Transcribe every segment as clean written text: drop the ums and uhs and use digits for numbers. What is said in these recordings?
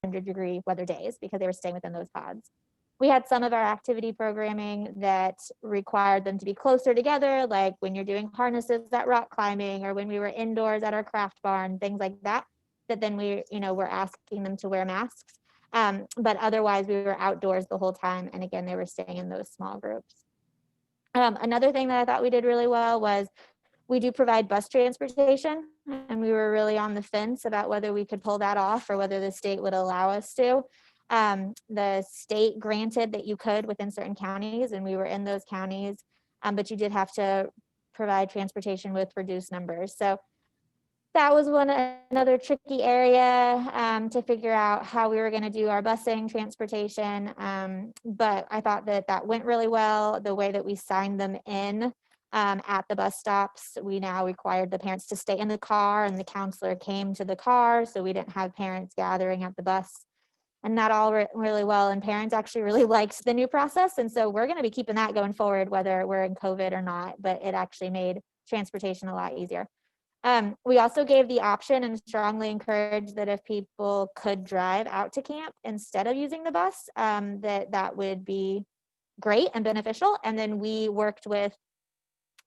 100-degree weather days because they were staying within those pods. We had some of our activity programming that required them to be closer together, like when you're doing harnesses at rock climbing, or when we were indoors at our craft barn, things like that, that then we, were asking them to wear masks. But otherwise we were outdoors the whole time. And again, they were staying in those small groups. Another thing that I thought we did really well was we do provide bus transportation, and we were really on the fence about whether we could pull that off or whether the state would allow us to. The state granted that you could within certain counties, and we were in those counties, but you did have to provide transportation with reduced numbers. So that was another tricky area to figure out how we were going to do our busing transportation. But I thought that went really well. The way that we signed them in at the bus stops, we now required the parents to stay in the car, and the counselor came to the car, so we didn't have parents gathering at the bus. And that all really well, and parents actually really liked the new process. And so we're going to be keeping that going forward, whether we're in COVID or not, but it actually made transportation a lot easier. We also gave the option and strongly encouraged that if people could drive out to camp instead of using the bus, that would be great and beneficial. And then we worked with,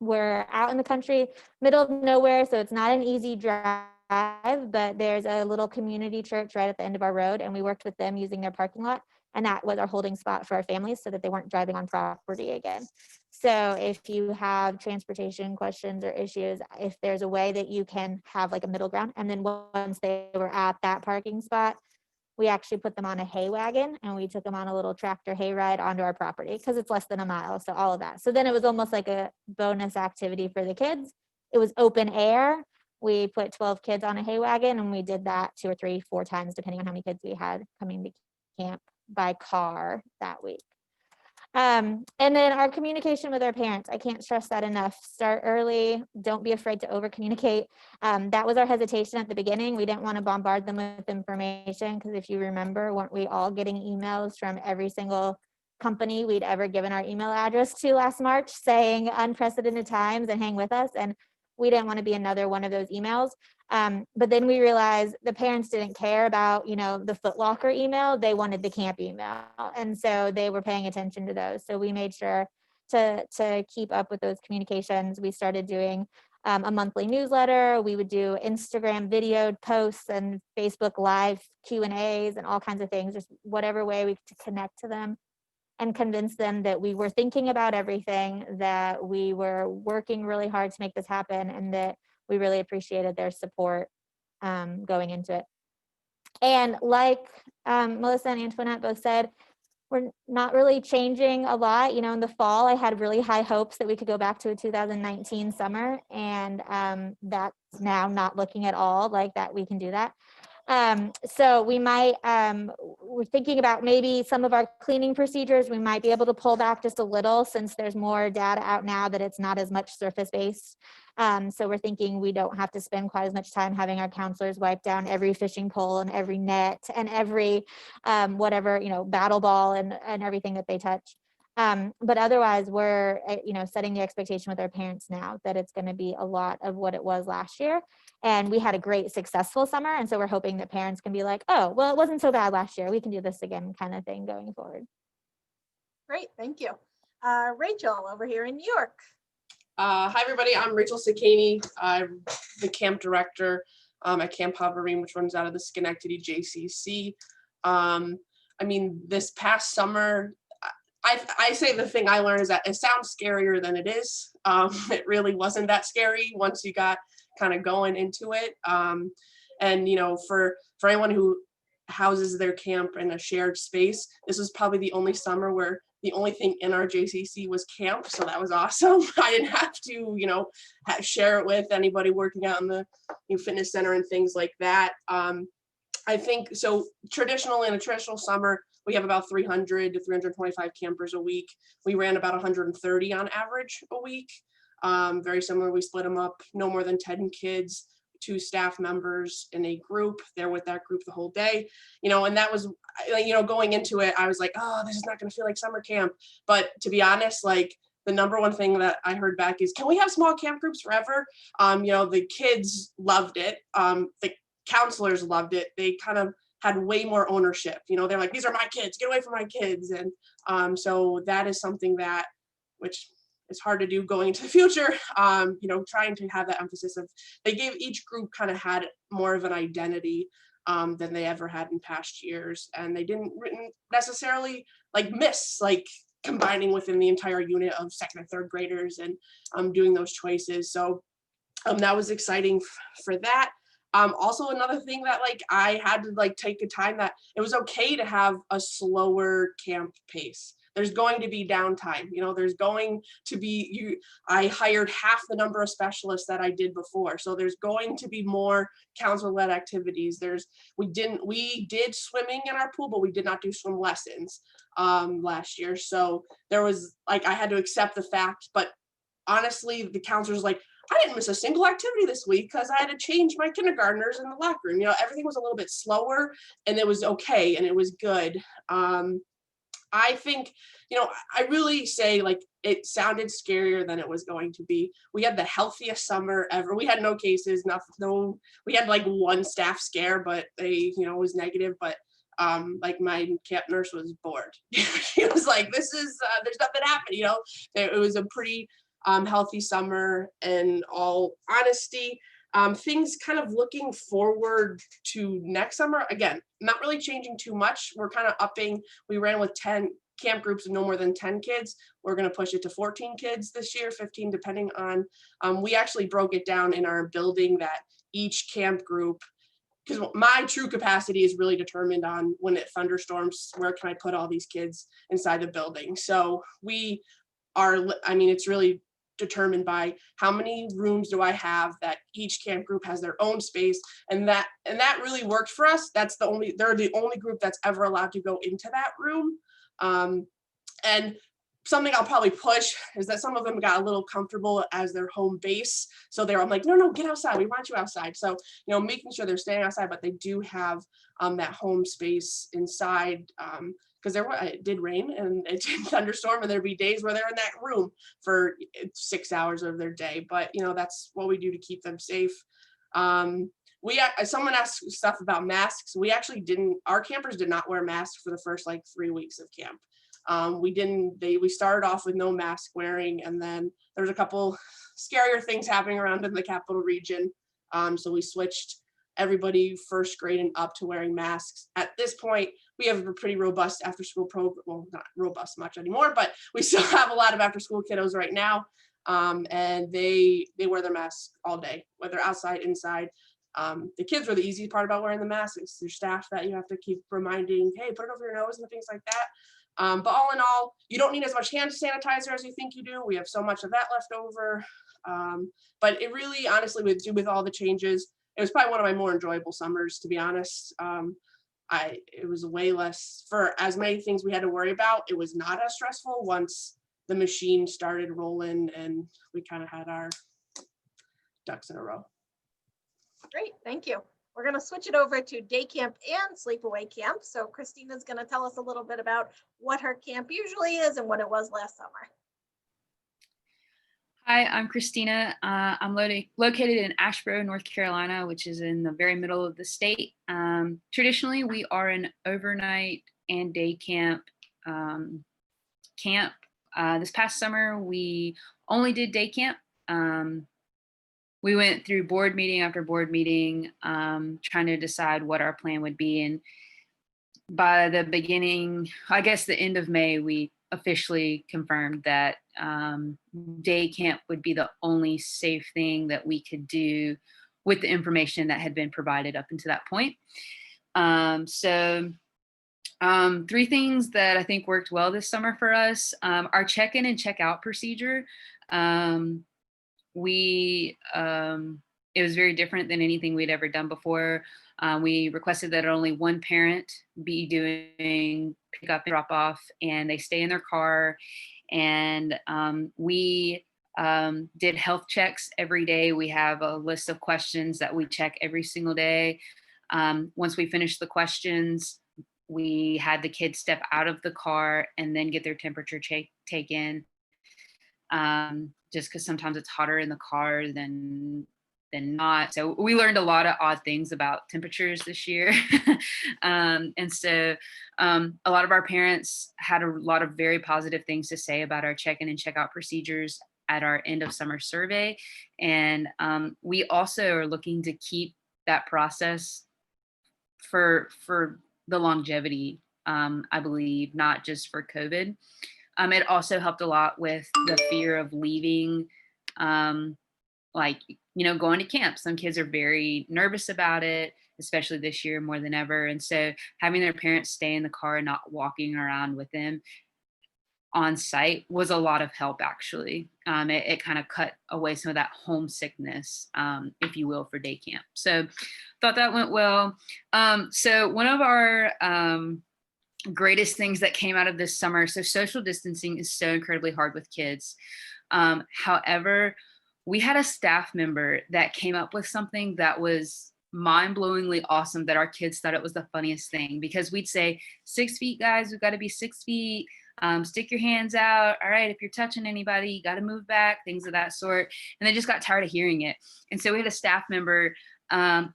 we're out in the country, middle of nowhere, so it's not an easy drive, but there's a little community church right at the end of our road, and we worked with them using their parking lot, and that was our holding spot for our families so that they weren't driving on property again. So if you have transportation questions or issues, if there's a way that you can have like a middle ground, and then once they were at that parking spot, we actually put them on a hay wagon, and we took them on a little tractor hay ride onto our property because it's less than a mile. So all of that. So then it was almost like a bonus activity for the kids. It was open air. We put 12 kids on a hay wagon, and we did that 2 or 3, 4 times, depending on how many kids we had coming to camp by car that week. And then our communication with our parents, I can't stress that enough. Start early. Don't be afraid to over communicate. That was our hesitation at the beginning. We didn't want to bombard them with information because if you remember, weren't we all getting emails from every single company we'd ever given our email address to last March saying unprecedented times and hang with us? And we didn't want to be another one of those emails. But then we realized the parents didn't care about, the Foot Locker email. They wanted the camp email. And so they were paying attention to those. So we made sure to keep up with those communications. We started doing a monthly newsletter. We would do Instagram videoed posts and Facebook Live Q&As and all kinds of things, just whatever way we could connect to them and convince them that we were thinking about everything, that we were working really hard to make this happen, and that we really appreciated their support going into it. And like Melissa and Antoinette both said, we're not really changing a lot. In the fall, I had really high hopes that we could go back to a 2019 summer, and that's now not looking at all like that we can do that. So we might, we're thinking about maybe some of our cleaning procedures, we might be able to pull back just a little since there's more data out now that it's not as much surface based. So we're thinking we don't have to spend quite as much time having our counselors wipe down every fishing pole and every net and every whatever, battle ball and everything that they touch. But otherwise we're, setting the expectation with our parents now that it's going to be a lot of what it was last year. And we had a great successful summer. And so we're hoping that parents can be like, oh, well, it wasn't so bad last year. We can do this again kind of thing going forward. Great, thank you. Rachel over here in New York. Hi, everybody. I'm Rachel Sakani. I'm the camp director at Camp Haverine, which runs out of the Schenectady JCC. This past summer, I say the thing I learned is that it sounds scarier than it is. It really wasn't that scary once you got kind of going into it. For anyone who houses their camp in a shared space, this was probably the only summer where the only thing in our JCC was camp. So that was awesome. I didn't have to, share it with anybody working out in the fitness center and things like that. I think so. Traditionally, in a traditional summer, we have about 300 to 325 campers a week. We ran about 130 on average a week. Very similar. We split them up, no more than 10 kids, 2 staff members in a group. They're with that group the whole day, and that was, going into it, I was like, oh, this is not going to feel like summer camp. But to be honest, like the number one thing that I heard back is, can we have small camp groups forever? The kids loved it. The counselors loved it. They kind of had way more ownership. You know, they're like, these are my kids, get away from my kids. And so that is something that, which is hard to do going into the future, you know, trying to have that emphasis of, they gave each group kind of had more of an identity than they ever had in past years. And they didn't necessarily like miss like combining within the entire unit of second and third graders and doing those choices. So that was exciting for that. Also another thing that like I had to like take a time that it was okay to have a slower camp pace. There's going to be downtime, you know, there's going to be, I hired half the number of specialists that I did before. So there's going to be more counselor-led activities. We did swimming in our pool, but we did not do swim lessons last year. So there was like, I had to accept the fact, but honestly, the counselors like, I didn't miss a single activity this week because I had to change my kindergartners in the locker room. You know, everything was a little bit slower and it was okay and it was good. I think, you know, I really say like it sounded scarier than it was going to be. We had the healthiest summer ever. We had no cases, we had like one staff scare, but they, you know, was negative. But like my camp nurse was bored. She was like, this is, there's nothing happening, you know. It was a pretty healthy summer in all honesty. Things kind of looking forward to next summer, again, not really changing too much. We're kind of upping, we ran with 10 camp groups of no more than 10 kids. We're going to push it to 14 kids this year, 15 depending on, we actually broke it down in our building that each camp group, because my true capacity is really determined on when it thunderstorms, where can I put all these kids inside the building. So we are, I mean, it's really determined by how many rooms do I have that each camp group has their own space, and that really worked for us. They're the only group that's ever allowed to go into that room. And something I'll probably push is that some of them got a little comfortable as their home base. So I'm like, no, get outside. We want you outside. So, you know, making sure they're staying outside, but they do have that home space inside. Because it did rain and it did thunderstorm, and there'd be days where they're in that room for 6 hours of their day. But you know, that's what we do to keep them safe. Someone asked stuff about masks. We actually didn't. Our campers did not wear masks for the first like 3 weeks of camp. We started off with no mask wearing, and then there was a couple scarier things happening around in the capital region. So we switched everybody first grade and up to wearing masks. At this point, we have a pretty robust after school program. Well, not robust much anymore, but we still have a lot of after school kiddos right now. And they wear their masks all day, whether outside, inside. The kids were the easy part about wearing the masks. It's your staff that you have to keep reminding, hey, put it over your nose and things like that. But all in all, you don't need as much hand sanitizer as you think you do. We have so much of that left over. But it really, honestly, with all the changes, it was probably one of my more enjoyable summers, to be honest. It was way less, for as many things we had to worry about, it was not as stressful once the machine started rolling and we kind of had our ducks in a row. Great, thank you. We're going to switch it over to day camp and sleepaway camp. So Christina's going to tell us a little bit about what her camp usually is and what it was last summer. Hi, I'm Christina. I'm located in Asheboro, North Carolina, which is in the very middle of the state. Traditionally, we are an overnight and day camp. This past summer, we only did day camp. We went through board meeting after board meeting, trying to decide what our plan would be. And by the beginning, I guess the end of May, we officially confirmed that day camp would be the only safe thing that we could do with the information that had been provided up until that point. Three things that I think worked well this summer for us. Our check-in and check-out procedure. It was very different than anything we'd ever done before. We requested that only one parent be doing pick up and drop off, and they stay in their car. And we did health checks every day. We have a list of questions that we check every single day. Once we finished the questions, we had the kids step out of the car and then get their temperature taken. Just because sometimes it's hotter in the car than than not. So we learned a lot of odd things about temperatures this year. And so a lot of our parents had a lot of very positive things to say about our check-in and check-out procedures at our end of summer survey. And we also are looking to keep that process for the longevity, I believe, not just for COVID. It also helped a lot with the fear of leaving, like, going to camp. Some kids are very nervous about it, especially this year more than ever. And so having their parents stay in the car and not walking around with them on site was a lot of help, actually. It kind of cut away some of that homesickness, if you will, for day camp. So thought that went well. So one of our greatest things that came out of this summer, so social distancing is so incredibly hard with kids. However, we had a staff member that came up with something that was mind-blowingly awesome, that our kids thought it was the funniest thing, because we'd say, 6 feet, guys, we've got to be 6 feet. Stick your hands out. All right, if you're touching anybody, you got to move back, things of that sort. And they just got tired of hearing it. And so we had a staff member,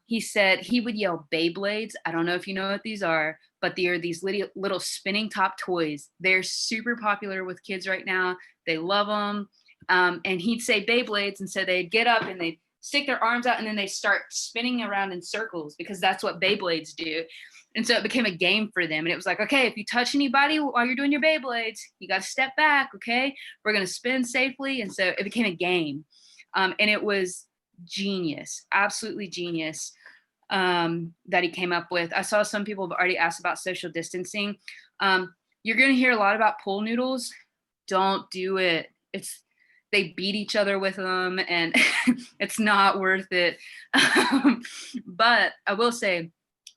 he said he would yell Beyblades. I don't know if you know what these are, but they are these little spinning top toys. They're super popular with kids right now. They love them. And he'd say Beyblades. And so they'd get up and they'd stick their arms out and then they start spinning around in circles, because that's what Beyblades do. And so it became a game for them. And it was like, okay, if you touch anybody while you're doing your Beyblades, you got to step back. Okay, we're going to spin safely. And so it became a game. And it was genius, absolutely genius, that he came up with. I saw some people have already asked about social distancing. You're going to hear a lot about pool noodles. Don't do it. They beat each other with them, and it's not worth it. But I will say,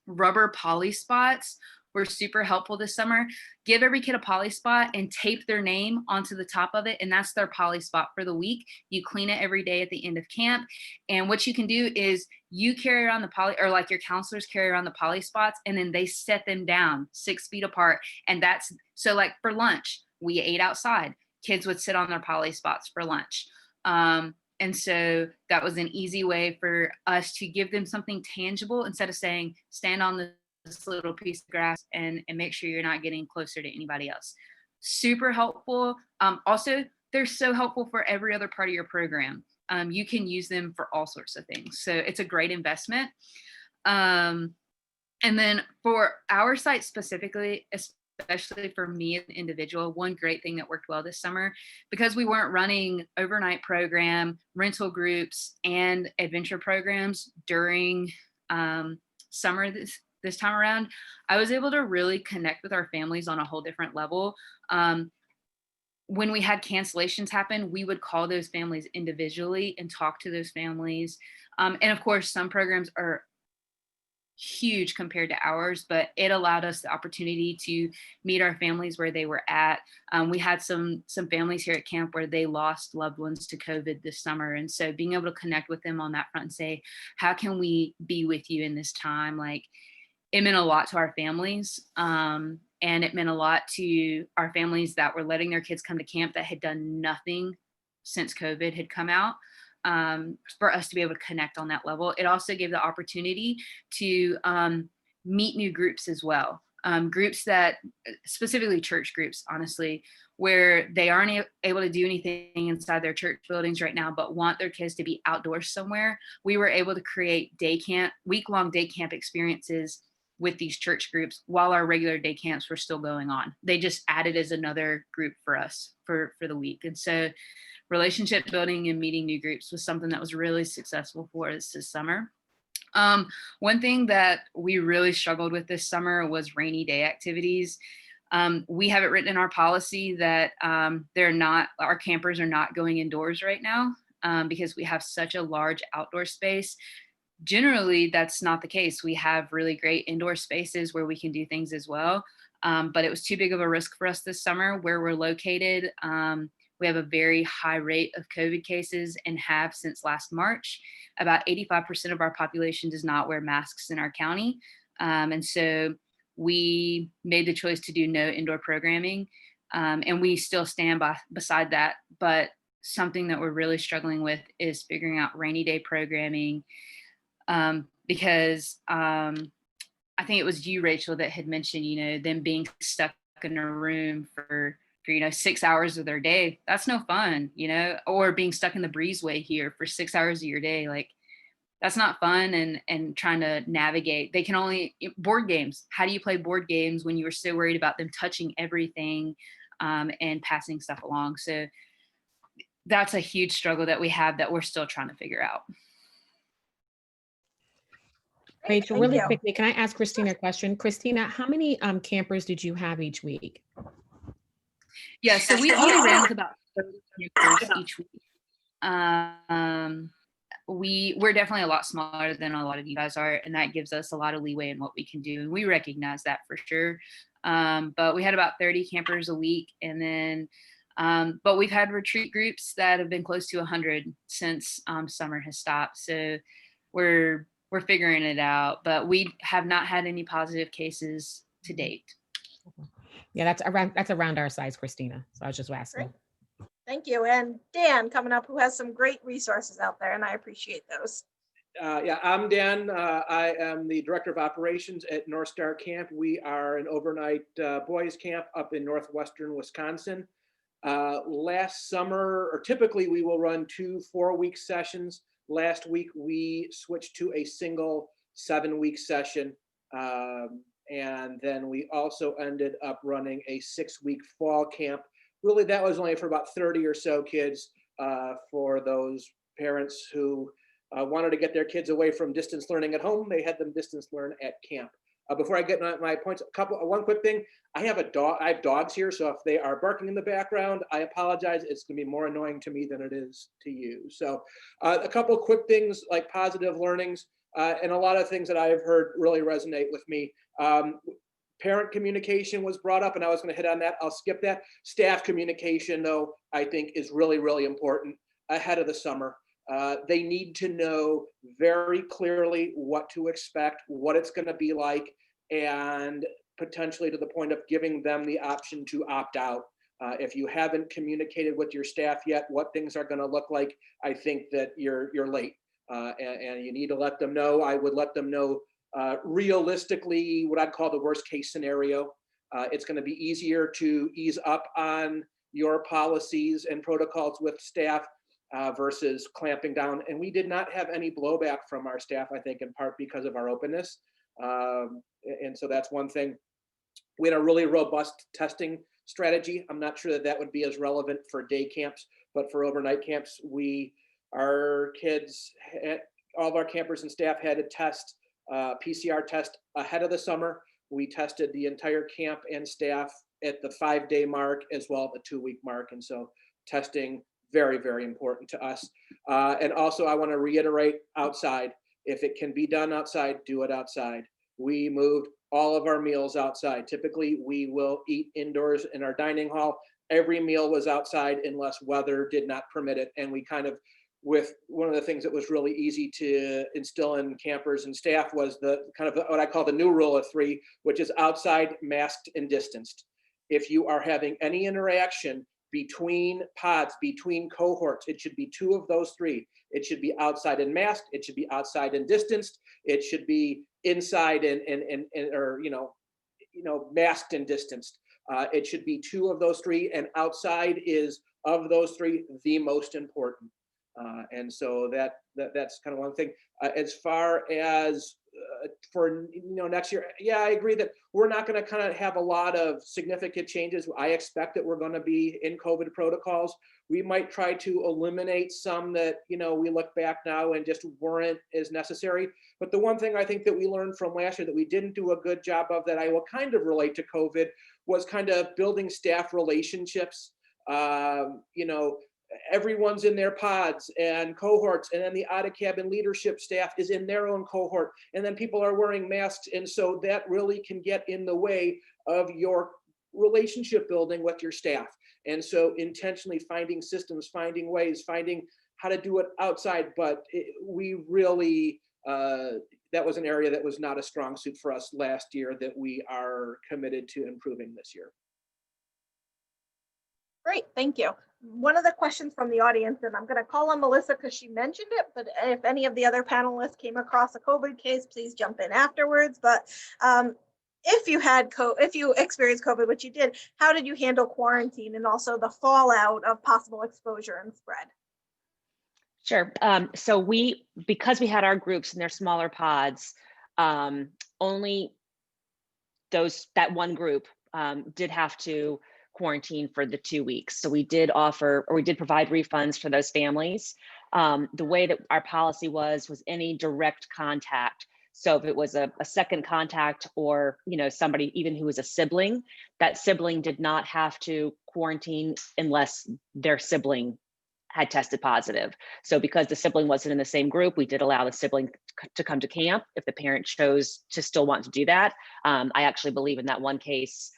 rubber poly spots were super helpful this summer. Give every kid a poly spot and tape their name onto the top of it, and that's their poly spot for the week. You clean it every day at the end of camp. And what you can do is you carry around the poly, or like your counselors carry around the poly spots, and then they set them down 6 feet apart. And that's, so like for lunch, we ate outside. Kids would sit on their poly spots for lunch. And so that was an easy way for us to give them something tangible, instead of saying, stand on this little piece of grass and make sure you're not getting closer to anybody else. Super helpful. Also, they're so helpful for every other part of your program. You can use them for all sorts of things. So it's a great investment. And then for our site specifically, especially for me as an individual, one great thing that worked well this summer, because we weren't running overnight program, rental groups, and adventure programs during summer this time around, I was able to really connect with our families on a whole different level. When we had cancellations happen, we would call those families individually and talk to those families. And of course, some programs are huge compared to ours, but it allowed us the opportunity to meet our families where they were at. We had some families here at camp where they lost loved ones to COVID this summer. And so being able to connect with them on that front and say, how can we be with you in this time? Like, it meant a lot to our families. And it meant a lot to our families that were letting their kids come to camp that had done nothing since COVID had come out. For us to be able to connect on that level. It also gave the opportunity to meet new groups as well. Groups that, specifically church groups, honestly, where they aren't able to do anything inside their church buildings right now, but want their kids to be outdoors somewhere. We were able to create week-long day camp experiences with these church groups while our regular day camps were still going on. They just added as another group for us for the week. And so relationship building and meeting new groups was something that was really successful for us this summer. One thing that we really struggled with this summer was rainy day activities. We have it written in our policy that our campers are not going indoors right now because we have such a large outdoor space. Generally, that's not the case. We have really great indoor spaces where we can do things as well. But it was too big of a risk for us this summer where we're located. We have a very high rate of COVID cases and have since last March. About 85% of our population does not wear masks in our county. And so we made the choice to do no indoor programming. And we still stand beside that. But something that we're really struggling with is figuring out rainy day programming, because I think it was you, Rachel, that had mentioned, them being stuck in a room for 6 hours of their day. That's no fun, or being stuck in the breezeway here for 6 hours of your day. Like, that's not fun. And trying to navigate, they can only board games. How do you play board games when you were so worried about them touching everything, and passing stuff along? So that's a huge struggle that we have that we're still trying to figure out. Great, Rachel, thank really you. quickly, can I ask Christina a question? Christina, how many campers did you have each week? Yeah, so we only ran with about 30 campers each week. We're definitely a lot smaller than a lot of you guys are, and that gives us a lot of leeway in what we can do, and we recognize that for sure. But we had about 30 campers a week, and then but we've had retreat groups that have been close to 100 since summer has stopped. So we're figuring it out, but we have not had any positive cases to date. Yeah, that's around our size, Christina. So I was just asking. Great. Thank you. And Dan coming up, who has some great resources out there, and I appreciate those. Yeah, I'm Dan. I am the Director of Operations at North Star Camp. We are an overnight boys camp up in northwestern Wisconsin. Last summer, or typically we will run 2 4-week sessions. Last week we switched to a single 7-week session. And then we also ended up running a 6-week fall camp. Really, that was only for about 30 or so kids, for those parents who wanted to get their kids away from distance learning at home. They had them distance learn at camp. Before I get my points, one quick thing. I have dogs here, so if they are barking in the background, I apologize. It's gonna be more annoying to me than it is to you. So a couple of quick things like positive learnings, and a lot of things that I have heard really resonate with me. Parent communication was brought up, and I was going to hit on that. I'll skip that. Staff communication, though, I think is really, really important ahead of the summer. They need to know very clearly what to expect, what it's going to be like, and potentially to the point of giving them the option to opt out. If you haven't communicated with your staff yet what things are going to look like, I think that you're late, and you need to let them know. I would let them know realistically what I'd call the worst case scenario. It's going to be easier to ease up on your policies and protocols with staff versus clamping down. And we did not have any blowback from our staff, I think, in part because of our openness. And so that's one thing. We had a really robust testing strategy. I'm not sure that that would be as relevant for day camps, but for overnight camps, our kids, all of our campers and staff had a test, PCR test ahead of the summer. We tested the entire camp and staff at the 5-day mark as well as the 2-week mark. And so testing, very, very important to us. And also I want to reiterate outside, if it can be done outside, do it outside. We moved all of our meals outside. Typically we will eat indoors in our dining hall. Every meal was outside unless weather did not permit it. And we kind of, with one of the things that was really easy to instill in campers and staff was the kind of what I call the new rule of 3, which is outside, masked, and distanced. If you are having any interaction between pods, between cohorts, it should be 2 of those 3. It should be outside and masked. It should be outside and distanced. It should be inside and masked and distanced. It should be 2 of those 3, and outside is, of those 3, the most important. And so that's kind of one thing. As far as for next year, yeah, I agree that we're not going to kind of have a lot of significant changes. I expect that we're going to be in COVID protocols. We might try to eliminate some that we look back now and just weren't as necessary. But the one thing I think that we learned from last year that we didn't do a good job of, that I will kind of relate to COVID, was kind of building staff relationships. Everyone's in their pods and cohorts, and then the out-of-cabin leadership staff is in their own cohort, and then people are wearing masks, and so that really can get in the way of your relationship building with your staff. And so intentionally finding systems, finding ways, finding how to do it outside, but we really, that was an area that was not a strong suit for us last year that we are committed to improving this year. Great, thank you. one of the questions from the audience, and I'm going to call on Melissa because she mentioned it, but if any of the other panelists came across a COVID case, please jump in afterwards. But if you experienced COVID, which you did, how did you handle quarantine and also the fallout of possible exposure and spread? Sure. So because we had our groups and their smaller pods, only that one group did have to quarantine for the 2 weeks. So we did provide refunds for those families. The way that our policy was any direct contact. So if it was a second contact or, somebody even who was a sibling, that sibling did not have to quarantine unless their sibling had tested positive. So because the sibling wasn't in the same group, we did allow the sibling to come to camp if the parent chose to still want to do that. I actually believe in that one case,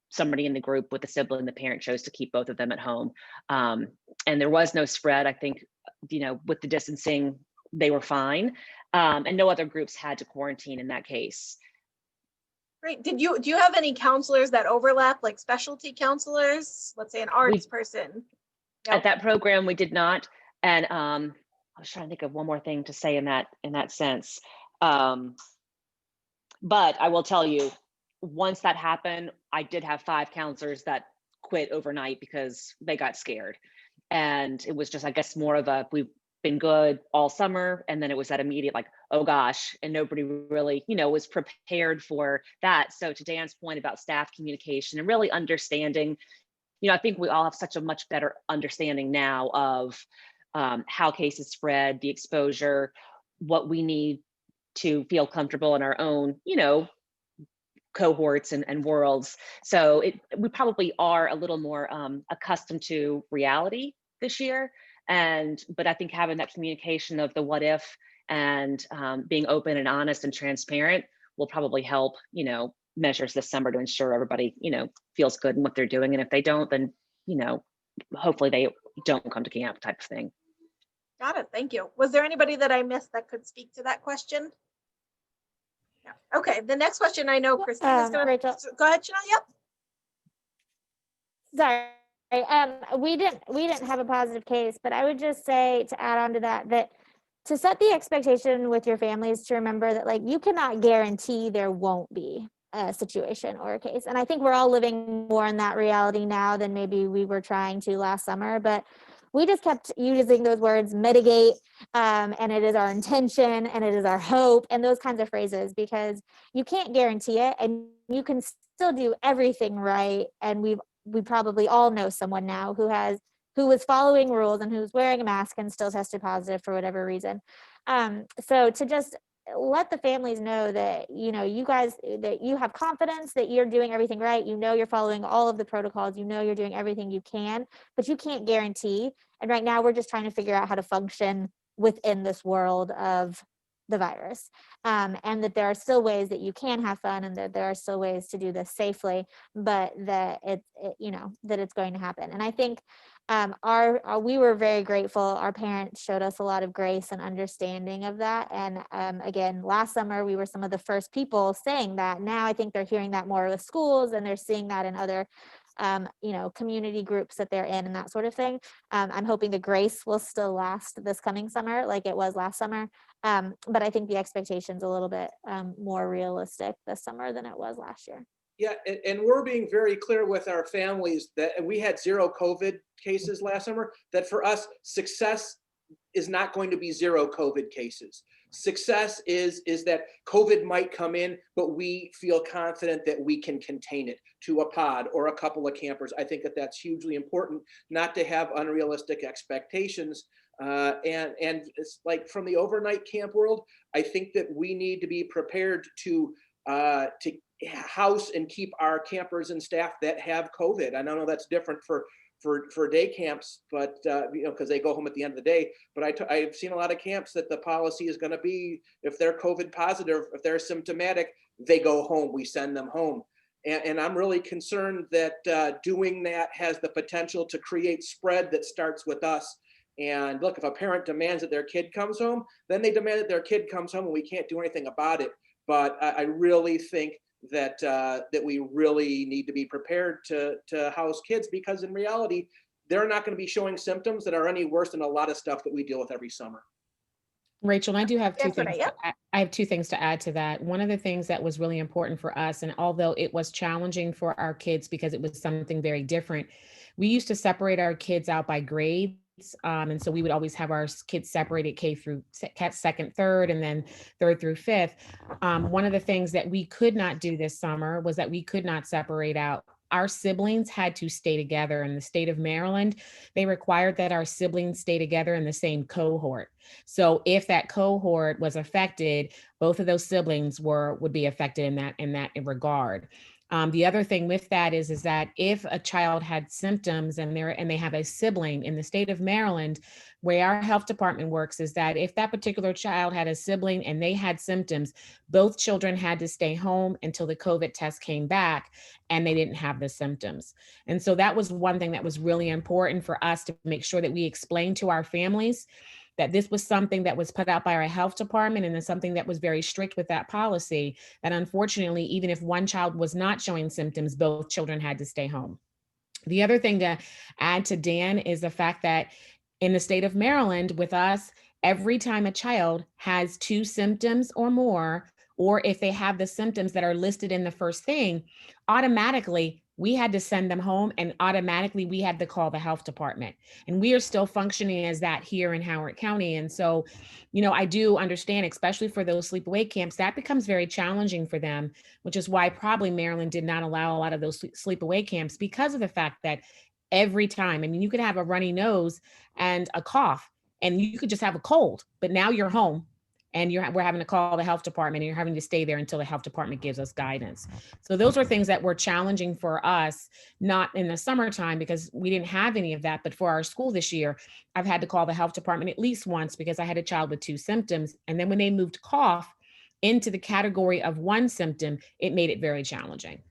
somebody in the group with the sibling, the parent chose to keep both of them at home. And there was no spread. I think, with the distancing, they were fine. And no other groups had to quarantine in that case. Great. Do you have any counselors that overlap, like specialty counselors? Let's say an arts person. At that program, we did not. And I was trying to think of one more thing to say in that sense. But I will tell you, once that happened, I did have 5 counselors that quit overnight because they got scared. And it was just, I guess, more of we've been good all summer. And then it was that immediate, like, oh gosh, and nobody really, was prepared for that. So to Dan's point about staff communication and really understanding, I think we all have such a much better understanding now of how cases spread, the exposure, what we need to feel comfortable in our own, cohorts and worlds. So we probably are a little more accustomed to reality this year. But I think having that communication of the what if and being open and honest and transparent will probably help, measures this summer to ensure everybody, feels good in what they're doing. And if they don't, then, hopefully they don't come to camp type of thing. Got it. Thank you. Was there anybody that I missed that could speak to that question? Yeah. Okay. The next question, I know Christina's going to go ahead, Chanel. Yep. Sorry. We didn't have a positive case, but I would just say, to add on to that to set the expectation with your families, to remember that, like, you cannot guarantee there won't be a situation or a case. And I think we're all living more in that reality now than maybe we were trying to last summer, but we just kept using those words, mitigate, and it is our intention, and it is our hope, and those kinds of phrases, because you can't guarantee it, and you can still do everything right. And we probably all know someone now who was following rules and who's wearing a mask and still tested positive for whatever reason. So to just let the families know that, you guys, that you have confidence that you're doing everything right. You're following all of the protocols, you're doing everything you can, but you can't guarantee. And right now we're just trying to figure out how to function within this world of the virus. And that there are still ways that you can have fun, and that there are still ways to do this safely, but that that it's going to happen. And I think we were very grateful. Our parents showed us a lot of grace and understanding of that. And again, last summer, we were some of the first people saying that. Now I think they're hearing that more with schools, and they're seeing that in other community groups that they're in and that sort of thing. I'm hoping the grace will still last this coming summer like it was last summer. But I think the expectation's a little bit more realistic this summer than it was last year. Yeah, and we're being very clear with our families that we had 0 COVID cases last summer, that for us, success is not going to be 0 COVID cases. Success is that COVID might come in, but we feel confident that we can contain it to a pod or a couple of campers. I think that that's hugely important, not to have unrealistic expectations. And it's like, from the overnight camp world, I think that we need to be prepared to house and keep our campers and staff that have COVID. I know that's different for day camps, but because they go home at the end of the day. But I've seen a lot of camps that the policy is going to be, if they're COVID positive, if they're symptomatic, they go home. We send them home. And I'm really concerned that doing that has the potential to create spread that starts with us. And look, if a parent demands that their kid comes home, then they demand that their kid comes home, and we can't do anything about it. But I really think that we really need to be prepared to house kids, because in reality, they're not going to be showing symptoms that are any worse than a lot of stuff that we deal with every summer. Rachel, I do have two Yes, Renee, things. yep. I have two things to add to that. One of the things that was really important for us, and although it was challenging for our kids because it was something very different, we used to separate our kids out by grades. And so we would always have our kids separated K through second, third, and then third through fifth. One of the things that we could not do this summer was that we could not separate out. Our siblings had to stay together. In the state of Maryland, they required that our siblings stay together in the same cohort. So if that cohort was affected, both of those siblings would be affected in that regard. The other thing with that is that if a child had symptoms and they have a sibling in the state of Maryland, where our health department works is that if that particular child had a sibling and they had symptoms, both children had to stay home until the COVID test came back and they didn't have the symptoms. And so that was one thing that was really important for us to make sure that we explained to our families that this was something that was put out by our health department, and it's something that was very strict with that policy, that unfortunately, even if one child was not showing symptoms, both children had to stay home. The other thing to add to Dan is the fact that in the state of Maryland with us, every time a child has 2 symptoms or more, or if they have the symptoms that are listed in the first thing, automatically we had to send them home, and automatically we had to call the health department. And we are still functioning as that here in Howard County. And so, I do understand, especially for those sleepaway camps, that becomes very challenging for them, which is why probably Maryland did not allow a lot of those sleepaway camps, because of the fact that every time, you could have a runny nose and a cough, and you could just have a cold, but now you're home and we're having to call the health department, and you're having to stay there until the health department gives us guidance. So those are things that were challenging for us, not in the summertime because we didn't have any of that, but for our school this year, I've had to call the health department at least once because I had a child with 2 symptoms. And then when they moved cough into the category of 1 symptom, it made it very challenging.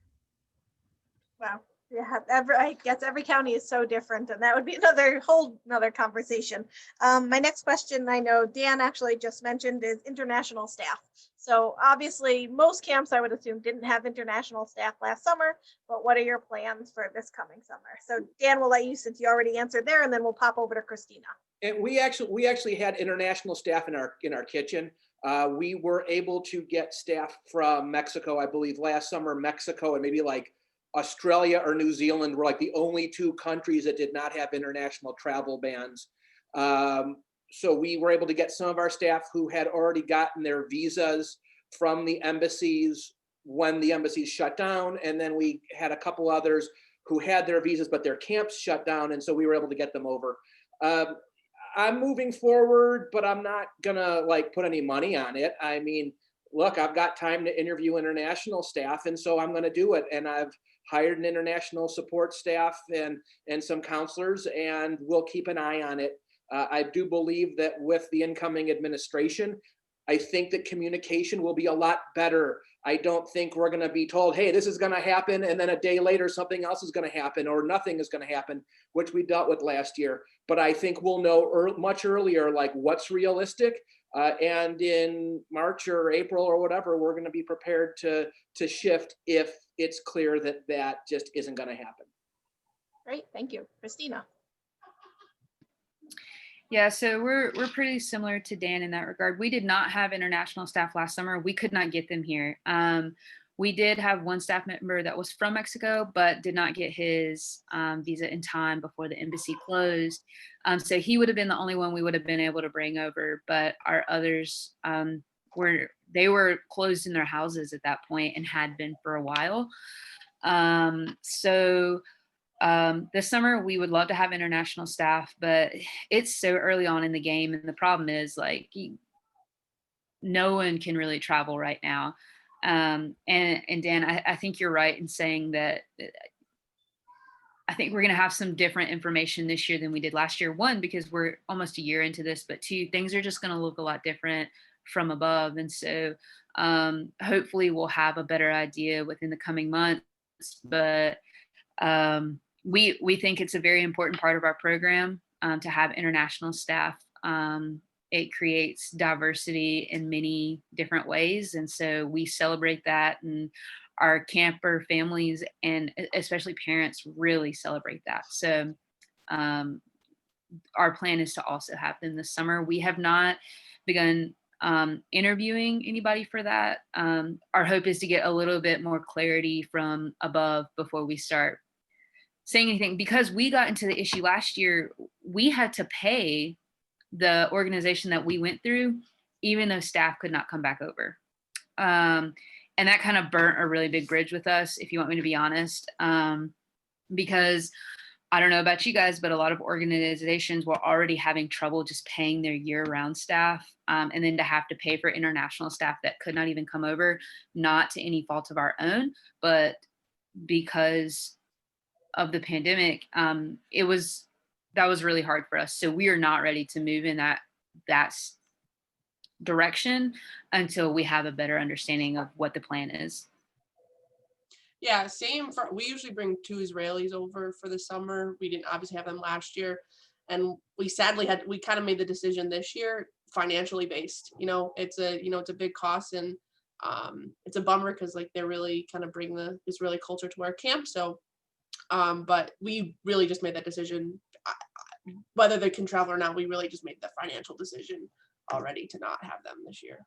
Wow. Yeah, I guess every county is so different, and that would be another conversation. My next question, I know Dan actually just mentioned, is international staff. So obviously, most camps, I would assume, didn't have international staff last summer, but what are your plans for this coming summer? So Dan, we'll let you, since you already answered there, and then we'll pop over to Christina. And we actually had international staff in our kitchen. We were able to get staff from Mexico, I believe last summer. Mexico and maybe like Australia or New Zealand were like the only 2 countries that did not have international travel bans. So we were able to get some of our staff who had already gotten their visas from the embassies when the embassies shut down. And then we had a couple others who had their visas, but their camps shut down. And so we were able to get them over. I'm moving forward, but I'm not gonna put any money on it. I mean, look, I've got time to interview international staff, and so I'm gonna do it. And I've hired an international support staff and some counselors, and we'll keep an eye on it. I do believe that with the incoming administration, I think that communication will be a lot better. I don't think we're going to be told, hey, this is going to happen, and then a day later something else is going to happen, or nothing is going to happen, which we dealt with last year. But I think we'll know much earlier what's realistic, and in March or April or whatever, we're going to be prepared to shift if it's clear that that just isn't going to happen. Great, thank you. Christina. Yeah, so we're pretty similar to Dan in that regard. We did not have international staff last summer. We could not get them here. We did have one staff member that was from Mexico, but did not get his visa in time before the embassy closed. So he would have been the only one we would have been able to bring over, but our others were closed in their houses at that point and had been for a while. This summer we would love to have international staff, but it's so early on in the game, and the problem is no one can really travel right now. And Dan, I think you're right in saying that I think we're going to have some different information this year than we did last year. 1, because we're almost a year into this, but 2, things are just going to look a lot different from above. And so hopefully we'll have a better idea within the coming months, but we think it's a very important part of our program to have international staff. It creates diversity in many different ways. And so we celebrate that, and our camper families and especially parents really celebrate that. So our plan is to also have them this summer. We have not begun interviewing anybody for that. Our hope is to get a little bit more clarity from above before we start saying anything, because we got into the issue last year. We had to pay the organization that we went through, even though staff could not come back over. And that kind of burnt a really big bridge with us, if you want me to be honest, because I don't know about you guys, but a lot of organizations were already having trouble just paying their year-round staff. And then to have to pay for international staff that could not even come over, not to any fault of our own, but because of the pandemic, that was really hard for us. So we are not ready to move in that direction until we have a better understanding of what the plan is. Yeah, same for, we usually bring 2 Israelis over for the summer. We didn't obviously have them last year. And we sadly we kind of made the decision this year, financially based. It's a big cost, and it's a bummer because like they're really kind of bring the Israeli culture to our camp. So, but we really just made that decision, whether they can travel or not. We really just made the financial decision already to not have them this year.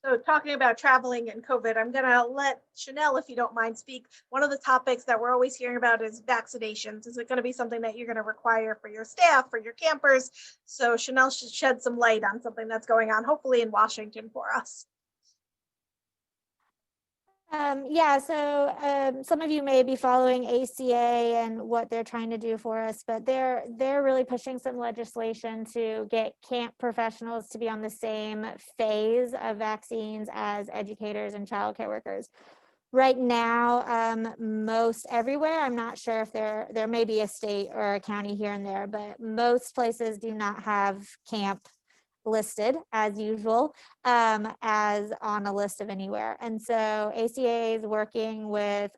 So talking about traveling and COVID, I'm gonna let Chanel, if you don't mind, speak. One of the topics that we're always hearing about is vaccinations. Is it gonna be something that you're gonna require for your staff, for your campers? So Chanel should shed some light on something that's going on, hopefully in Washington for us. Yeah, so some of you may be following ACA and what they're trying to do for us, but they're really pushing some legislation to get camp professionals to be on the same phase of vaccines as educators and childcare workers. Right now, most everywhere, I'm not sure if there may be a state or a county here and there, but most places do not have camp listed as usual, as on a list of anywhere. And so ACA is working with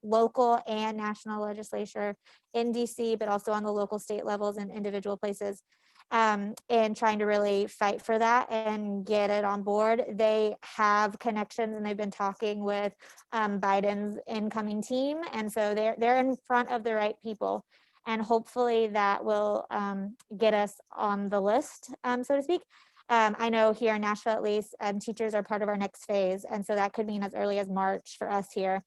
local and national legislature in DC, but also on the local state levels and individual places, and trying to really fight for that and get it on board. They have connections and they've been talking with Biden's incoming team. And so they're in front of the right people. And hopefully that will get us on the list, so to speak. I know here in Nashville, at least, teachers are part of our next phase. And so that could mean as early as March for us here,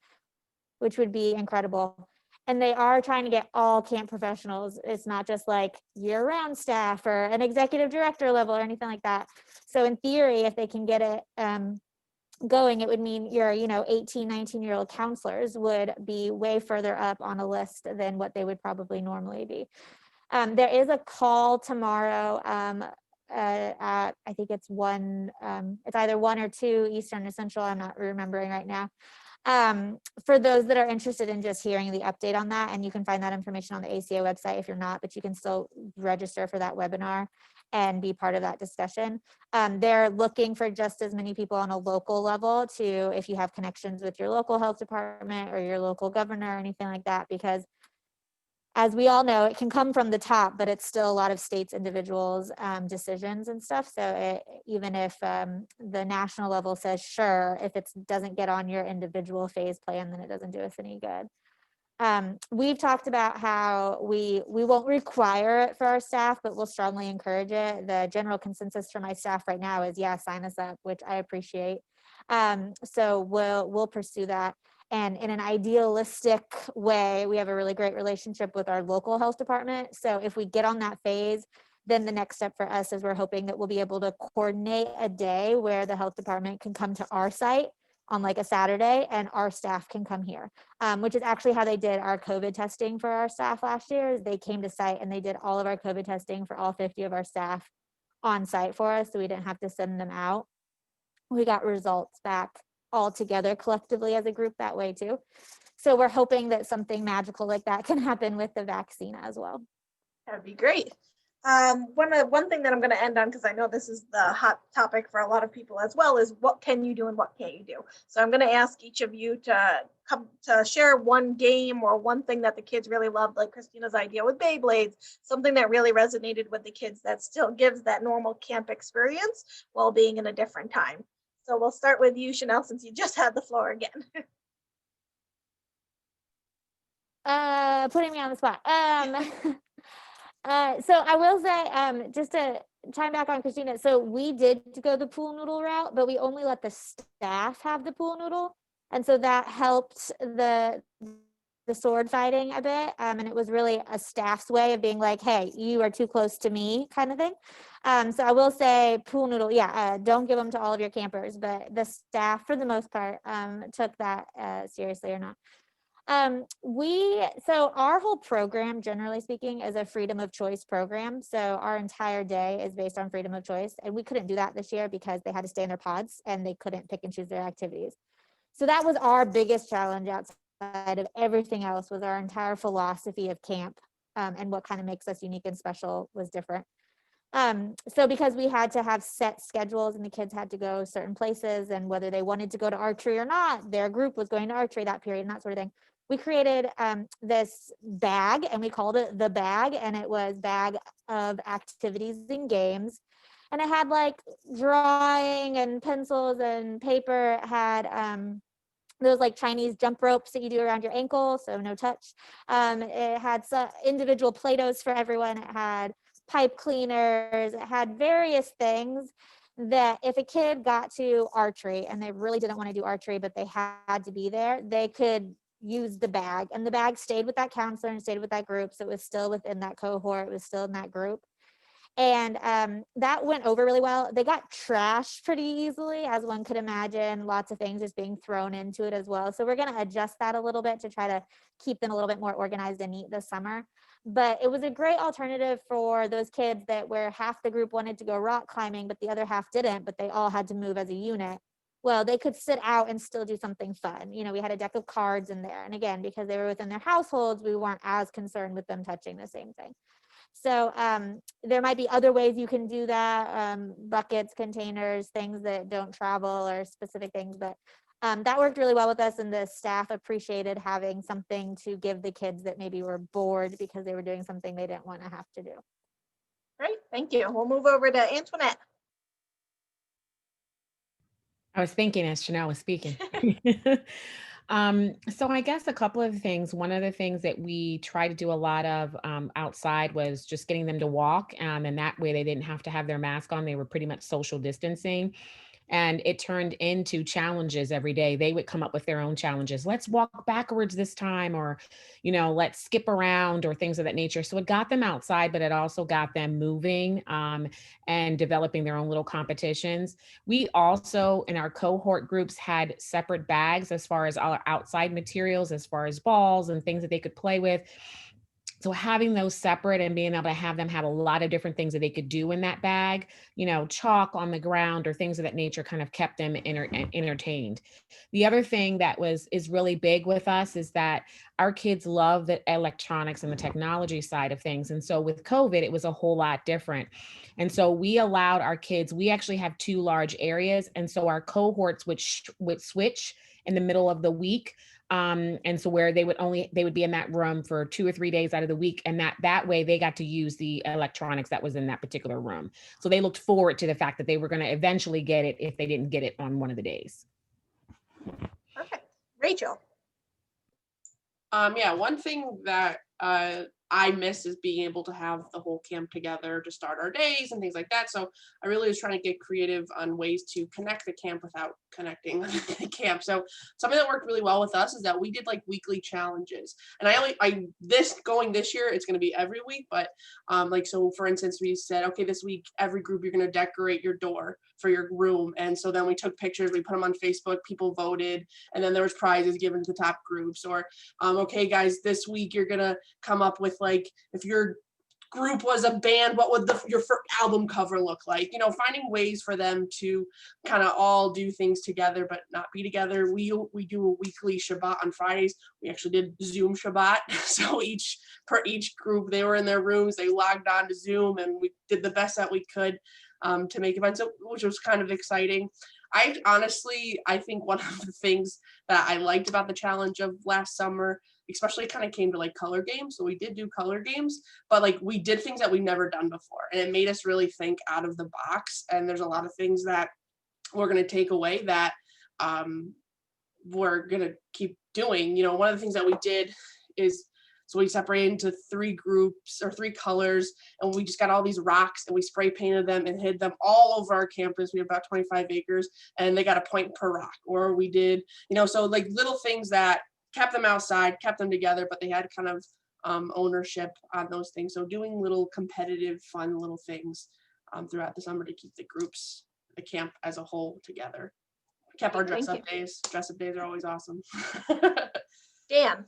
which would be incredible. And they are trying to get all camp professionals. It's not just like year-round staff or an executive director level or anything like that. So in theory, if they can get it going, it would mean your 18, 19-year-old counselors would be way further up on a list than what they would probably normally be. There is a call tomorrow at, I think it's it's either 1 or 2 Eastern or Central, I'm not remembering right now, for those that are interested in just hearing the update on that. And you can find that information on the ACA website if you're not, but you can still register for that webinar and be part of that discussion. They're looking for just as many people on a local level to, if you have connections with your local health department or your local governor or anything like that, because as we all know, it can come from the top, but it's still a lot of states, individuals, decisions and stuff. So even if the national level says, sure, if it doesn't get on your individual phase plan, then it doesn't do us any good. We've talked about how we won't require it for our staff, but we'll strongly encourage it. The general consensus for my staff right now is, yeah, sign us up, which I appreciate. So we'll pursue that. And in an idealistic way, we have a really great relationship with our local health department. So if we get on that phase, then the next step for us is we're hoping that we'll be able to coordinate a day where the health department can come to our site on like a Saturday and our staff can come here, which is actually how they did our COVID testing for our staff last year. They came to site and they did all of our COVID testing for all 50 of our staff on site for us. So we didn't have to send them out. We got results back all together collectively as a group that way too. So we're hoping that something magical like that can happen with the vaccine as well. That'd be great. One thing that I'm going to end on, because I know this is the hot topic for a lot of people as well, is what can you do and what can't you do? So I'm going to ask each of you to come to share one game or one thing that the kids really loved, like Christina's idea with Beyblades, something that really resonated with the kids that still gives that normal camp experience while being in a different time. So we'll start with you, Chanel, since you just had the floor again. Putting me on the spot. So I will say, just to chime back on Christina, so we did go the pool noodle route, but we only let the staff have the pool noodle. And so that helped the sword fighting a bit. And it was really a staff's way of being like, hey, you are too close to me kind of thing. So I will say pool noodle, yeah, don't give them to all of your campers, but the staff for the most part took that seriously or not. So our whole program, generally speaking, is a freedom of choice program. So our entire day is based on freedom of choice. And we couldn't do that this year because they had to stay in their pods and they couldn't pick and choose their activities. So that was our biggest challenge outside of everything else, was our entire philosophy of camp, and what kind of makes us unique and special was different. So because we had to have set schedules and the kids had to go certain places, and whether they wanted to go to archery or not, their group was going to archery that period and that sort of thing. We created this bag, and we called it the bag, and it was bag of activities and games. And it had like drawing and pencils and paper. It had those like Chinese jump ropes that you do around your ankle, so no touch. It had some individual Play-Dohs for everyone. It had pipe cleaners. It had various things that if a kid got to archery and they really didn't want to do archery, but they had to be there, they could use the bag, and the bag stayed with that counselor and stayed with that group. So it was still within that cohort. It was still in that group. And that went over really well. They got trashed pretty easily, as one could imagine, lots of things just being thrown into it as well. So we're going to adjust that a little bit to try to keep them a little bit more organized and neat this summer. But it was a great alternative for those kids that where half the group wanted to go rock climbing, but the other half didn't, but they all had to move as a unit. Well, they could sit out and still do something fun. You know, we had a deck of cards in there. And again, because they were within their households, we weren't as concerned with them touching the same thing. So there might be other ways you can do that, buckets, containers, things that don't travel or specific things, but that worked really well with us, and the staff appreciated having something to give the kids that maybe were bored because they were doing something they didn't want to have to do. Great, thank you. We'll move over to Antoinette. I was thinking as Chanel was speaking. So I guess a couple of things. One of the things that we try to do a lot of outside was just getting them to walk. And that way they didn't have to have their mask on. They were pretty much social distancing. And it turned into challenges every day. They would come up with their own challenges. Let's walk backwards this time, or, let's skip around, or things of that nature. So it got them outside, but it also got them moving and developing their own little competitions. We also, in our cohort groups, had separate bags as far as our outside materials, as far as balls and things that they could play with. So having those separate and being able to have them have a lot of different things that they could do in that bag, chalk on the ground or things of that nature, kind of kept them entertained. The other thing that is really big with us is that our kids love the electronics and the technology side of things. And so with COVID, it was a whole lot different. And so we allowed our kids, we actually have 2 large areas. And so our cohorts would switch in the middle of the week. And so where they would be in that room for 2 or 3 days out of the week. And that way they got to use the electronics that was in that particular room. So they looked forward to the fact that they were going to eventually get it if they didn't get it on one of the days. Perfect. Rachel. Yeah, one thing that I miss is being able to have the whole camp together to start our days and things like that. So I really was trying to get creative on ways to connect the camp without connecting the camp. So something that worked really well with us is that we did like weekly challenges. And this year, it's going to be every week. But so for instance, we said, okay, this week, every group, you're going to decorate your door for your room. And so then we took pictures, we put them on Facebook, people voted, and then there was prizes given to the top groups. Or, okay, guys, this week you're going to come up with, like, if your group was a band, what would your album cover look like? Finding ways for them to kind of all do things together but not be together. We do a weekly Shabbat on Fridays. We actually did Zoom Shabbat. So each group, they were in their rooms, they logged on to Zoom, and we did the best that we could to make it fun, which was kind of exciting. I think one of the things that I liked about the challenge of last summer, especially kind of came to like color games. So we did do color games, but like we did things that we've never done before, and it made us really think out of the box. And there's a lot of things that we're going to take away that we're going to keep doing. One of the things that we did is So we separated into 3 groups or 3 colors, and we just got all these rocks and we spray painted them and hid them all over our campus. We have about 25 acres, and they got a point per rock. Or we did, so like little things that kept them outside, kept them together, but they had kind of ownership on those things. So doing little competitive, fun little things throughout the summer to keep the groups, the camp as a whole together. Kept our dress up days. Dress up days are always awesome. Dan.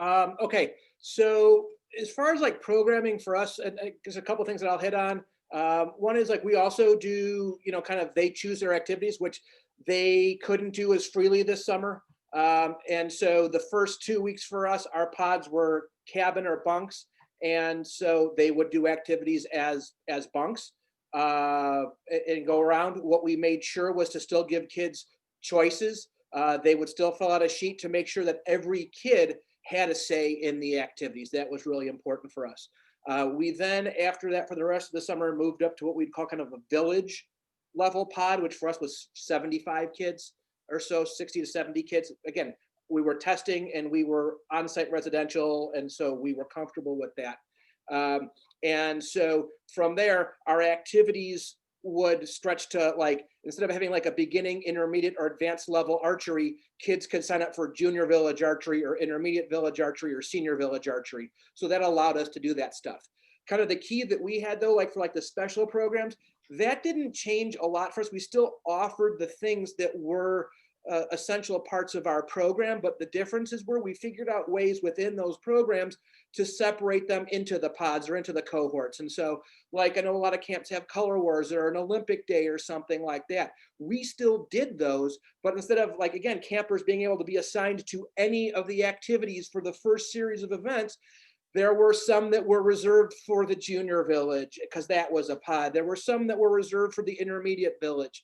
Okay, so as far as like programming for us, and there's a couple things that I'll hit on. One is like we also do, kind of they choose their activities, which they couldn't do as freely this summer. And so the first 2 weeks for us, our pods were cabin or bunks. And so they would do activities as bunks and go around. What we made sure was to still give kids choices. They would still fill out a sheet to make sure that every kid had a say in the activities. That was really important for us. We then, after that, for the rest of the summer, moved up to what we'd call kind of a village level pod, which for us was 75 kids or so, 60 to 70 kids. Again, we were testing and we were on-site residential, and so we were comfortable with that. And so from there, our activities would stretch to like, instead of having like a beginning, intermediate, or advanced level archery, kids could sign up for junior village archery or intermediate village archery or senior village archery. So that allowed us to do that stuff. Kind of the key that we had though, like for like the special programs, that didn't change a lot for us. We still offered the things that were essential parts of our program, but the differences were we figured out ways within those programs to separate them into the pods or into the cohorts. And so like I know a lot of camps have color wars or an Olympic day or something like that. We still did those, but instead of like, again, campers being able to be assigned to any of the activities for the first series of events, there were some that were reserved for the junior village because that was a pod. There were some that were reserved for the intermediate village.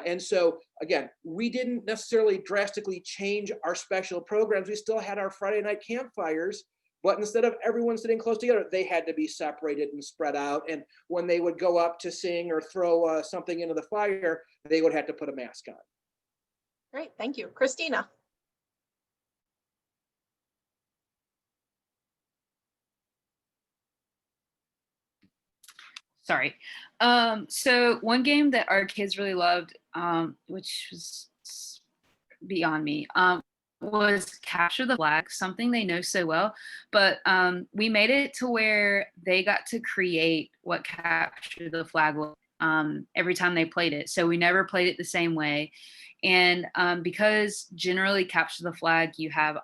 And so again, we didn't necessarily drastically change our special programs. We still had our Friday night campfires, but instead of everyone sitting close together, they had to be separated and spread out. And when they would go up to sing or throw something into the fire, they would have to put a mask on. Great, thank you. Christina. Sorry. So one game that our kids really loved, which was beyond me, was Capture the Flag, something they know so well. But we made it to where they got to create what Capture the Flag was every time they played it. So we never played it the same way. And because generally Capture the Flag, you have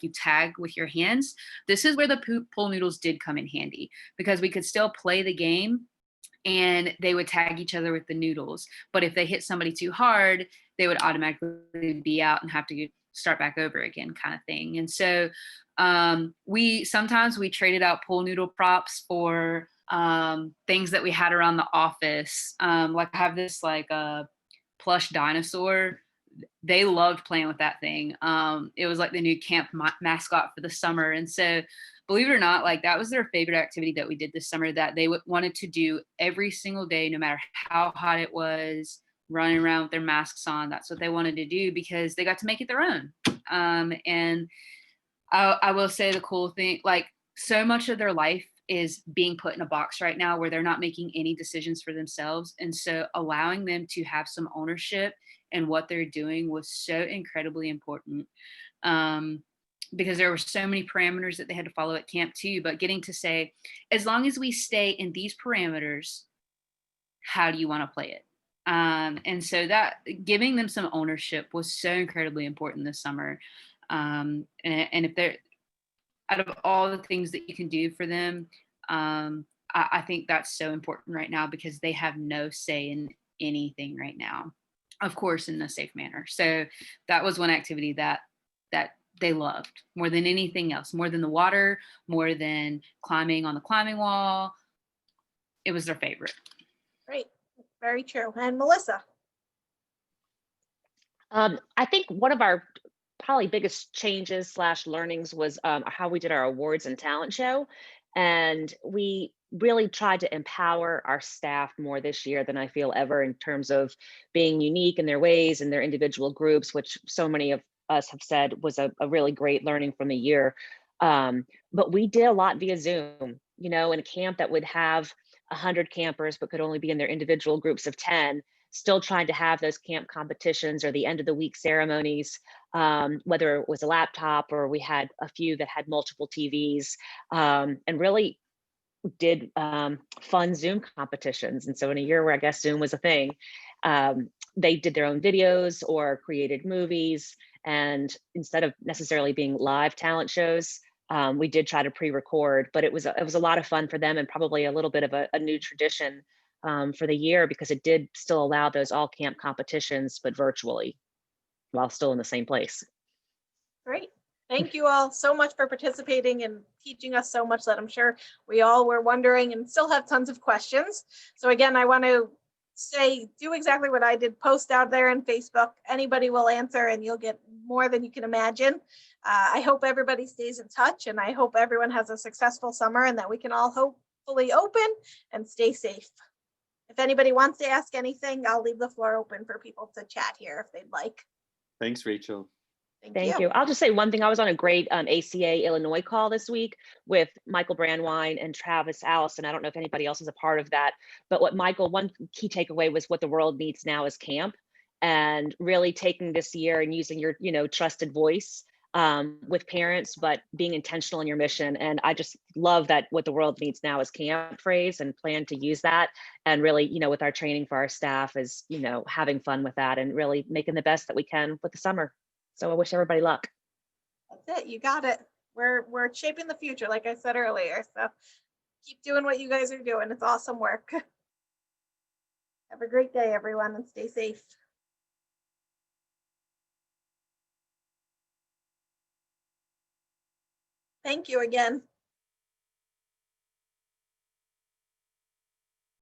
you tag with your hands. This is where the pool noodles did come in handy because we could still play the game and they would tag each other with the noodles. But if they hit somebody too hard, they would automatically be out and have to start back over again, kind of thing. And so we traded out pool noodle props for things that we had around the office. Like I have this plush dinosaur. They loved playing with that thing. It was like the new camp mascot for the summer. And so believe it or not, like that was their favorite activity that we did this summer that they wanted to do every single day, no matter how hot it was, running around with their masks on. That's what they wanted to do because they got to make it their own. And I will say the cool thing, like so much of their life is being put in a box right now where they're not making any decisions for themselves. And so allowing them to have some ownership in what they're doing was so incredibly important. Because there were so many parameters that they had to follow at camp too, but getting to say, as long as we stay in these parameters, how do you want to play it? And so that giving them some ownership was so incredibly important this summer. And if they're, out of all the things that you can do for them, I think that's so important right now because they have no say in anything right now, of course, in a safe manner. So that was one activity that they loved more than anything else, more than the water, more than climbing on the climbing wall. It was their favorite. Great, very true. And Melissa. I think one of our probably biggest changes / learnings was how we did our awards and talent show. And we really tried to empower our staff more this year than I feel ever in terms of being unique in their ways and their individual groups, which so many of us have said was a really great learning from the year. But we did a lot via Zoom, in a camp that would have 100 campers, but could only be in their individual groups of 10, still trying to have those camp competitions or the end of the week ceremonies, whether it was a laptop or we had a few that had multiple TVs, and really did fun Zoom competitions. And so in a year where I guess Zoom was a thing, they did their own videos or created movies. And instead of necessarily being live talent shows, we did try to pre-record, but it was a lot of fun for them, and probably a little bit of a new tradition for the year, because it did still allow those all camp competitions, but virtually, while still in the same place. Great. Thank you all so much for participating and teaching us so much that I'm sure we all were wondering and still have tons of questions. So again, I want to say, do exactly what I did. Post out there on Facebook. Anybody will answer, and you'll get more than you can imagine. I hope everybody stays in touch, and I hope everyone has a successful summer and that we can all hopefully open and stay safe. If anybody wants to ask anything, I'll leave the floor open for people to chat here if they'd like. Thanks, Rachel. Thank you. I'll just say one thing. I was on a great ACA Illinois call this week with Michael Brandwine and Travis Allison. I don't know if anybody else is a part of that, but one key takeaway was what the world needs now is camp, and really taking this year and using your, trusted voice with parents, but being intentional in your mission. And I just love that what the world needs now is camp phrase, and plan to use that. And really, with our training for our staff is, having fun with that and really making the best that we can with the summer. So I wish everybody luck. That's it. You got it. We're shaping the future, like I said earlier. So keep doing what you guys are doing. It's awesome work. Have a great day, everyone, and stay safe. Thank you again.